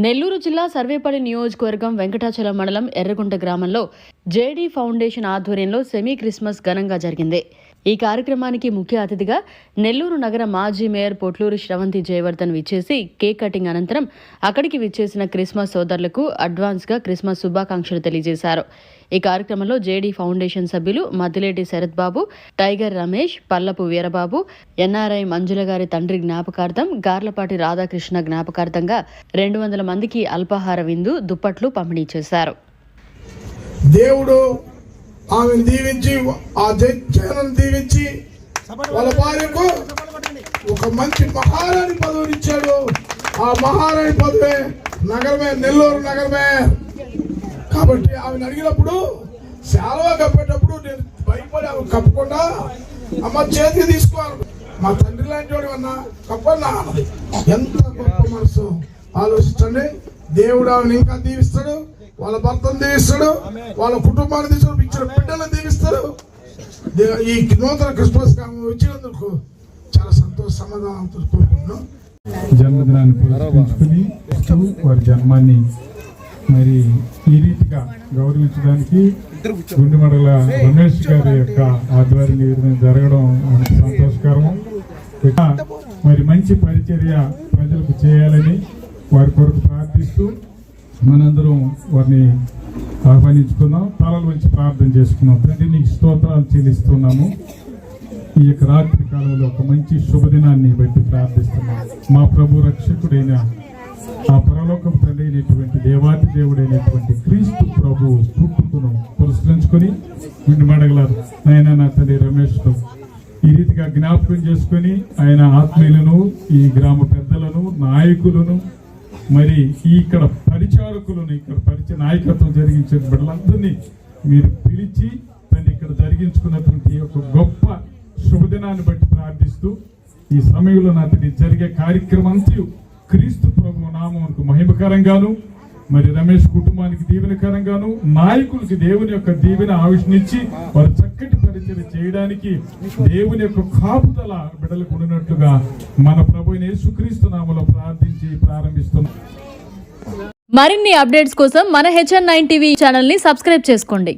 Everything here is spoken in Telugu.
నెల్లూరు జిల్లా సర్వేపల్లి నియోజకవర్గం వెంకటాచలం మండలం ఎర్రగుంట గ్రామంలో జేడీ ఫౌండేషన్ ఆధ్వర్యంలో సెమీ క్రిస్మస్ ఘనంగా జరిగింది. ఈ కార్యక్రమానికి ముఖ్య అతిథిగా నెల్లూరు నగర మాజీ మేయర్ పొట్లూరు శ్రవంతి జయవర్ధన్ విచ్చేసి కేక్ కటింగ్ అనంతరం అక్కడికి విచ్చేసిన క్రిస్మస్ సోదరులకు అడ్వాన్స్గా క్రిస్మస్ శుభాకాంక్షలు తెలియజేశారు. ఈ కార్యక్రమంలో జేడీ ఫౌండేషన్ సభ్యులు మద్దిలేటి శరత్ బాబు, టైగర్ రమేష్, పల్లపు వీరబాబు, ఎన్ఆర్ఐ మంజుల గారి తండ్రి జ్ఞాపకార్థం, గార్లపాటి రాధాకృష్ణ జ్ఞాపకార్థంగా 200 మందికి అల్పాహార విందు, దుప్పట్లు పంపిణీ చేశారు. దేవుడు ఆమెను దీవించి, ఆ జైలను దీవించి వాళ్ళ భార్యకు ఒక మంచి మహారాణి పదవిని ఇచ్చాడు. ఆ మహారాణి పదవి నగరమే, నెల్లూరు నగరమే. కాబట్టి ఆమెను అడిగినప్పుడు శాలువా కప్పేటప్పుడు నేను భయపడి ఆమె కప్పకుండా అమ్మ చేతికి తీసుకోవాలి, మా తండ్రి లాంటి వాడు అన్నా కప్పన్నా. ఎంత గొప్ప మనసు ఆలోచించండి. దేవుడు ఆమెను ఇంకా దీవిస్తాడు, వాళ్ళ భర్తను దీవిస్తాడు, వాళ్ళ కుటుంబాన్ని తీసుకుని ఇచ్చిన బిడ్డలను దీవిస్తాడు. ఈ నూతన క్రిస్మస్ వచ్చినందుకు చాలా సమాధానంతో కోరుకుంటున్నాం. జన్మదినాన్ని పురస్కరించుకుని వారి జన్మాన్ని మరి ఈ రీతిగా గౌరవించడానికి గుండెమడల రమేష్ గారి యొక్క ఆధ్వర్యం ఈ విధంగా జరగడం సంతోషకరం. మరి మంచి పరిచర్య ప్రజలకు చేయాలని వారి కొరకు ప్రార్థిస్తూ మనందరం వారిని ఆహ్వానించుకుందాం. తలలు వంచి ప్రార్థన చేసుకున్నాం. తండ్రి, నీకు స్తోత్రాలు చెల్లిస్తున్నాము. ఈ యొక్క రాత్రి కాలంలో ఒక మంచి శుభదినాన్ని బట్టి ప్రార్థిస్తున్నాం. మా ప్రభు రక్షకుడైన ఆ పరలోకపు తండ్రి అయినటువంటి దేవాతి దేవుడైనటువంటి క్రీస్తు ప్రభు పుట్టుకును పురస్కరించుకొని గుండెమడగలారు నాయన నా తండ్రి రమేష్ను ఈ రీతిగా జ్ఞాపకం చేసుకొని ఆయన ఆత్మీయులను, ఈ గ్రామ పెద్దలను, నాయకులను, మరి ఇక్కడ పరిచారకులను, ఇక్కడ పరిచయ నాయకత్వం జరిగించే బిడ్డలందరినీ మీరు పిలిచి దాన్ని ఇక్కడ జరిగించుకున్నటువంటి ఒక గొప్ప శుభదినాన్ని బట్టి ప్రార్థిస్తూ ఈ సమయంలో నాటి జరిగే కార్యక్రమం అంతా క్రీస్తు ప్రభు నామమునకు మహిమకరంగాను, మరి రమేష్ కుటుంబానికి దీవెనకరంగాను, నాయకులకి దేవుని యొక్క దీవెన ఆవిష్నిచ్చి వారు చక్కటి పరిచయం చేయడానికి దేవుని యొక్క కాపుదల బిడ్డలకు ఉన్నట్లుగా మన ప్రభు యేసుక్రీస్తు నామములో ప్రార్థించి ప్రారంభిస్తున్నాం. మరిన్ని అప్డేట్స్ కోసం మన HN9 టీవీ ఛానల్ ని సబ్స్క్రైబ్ చేసుకోండి.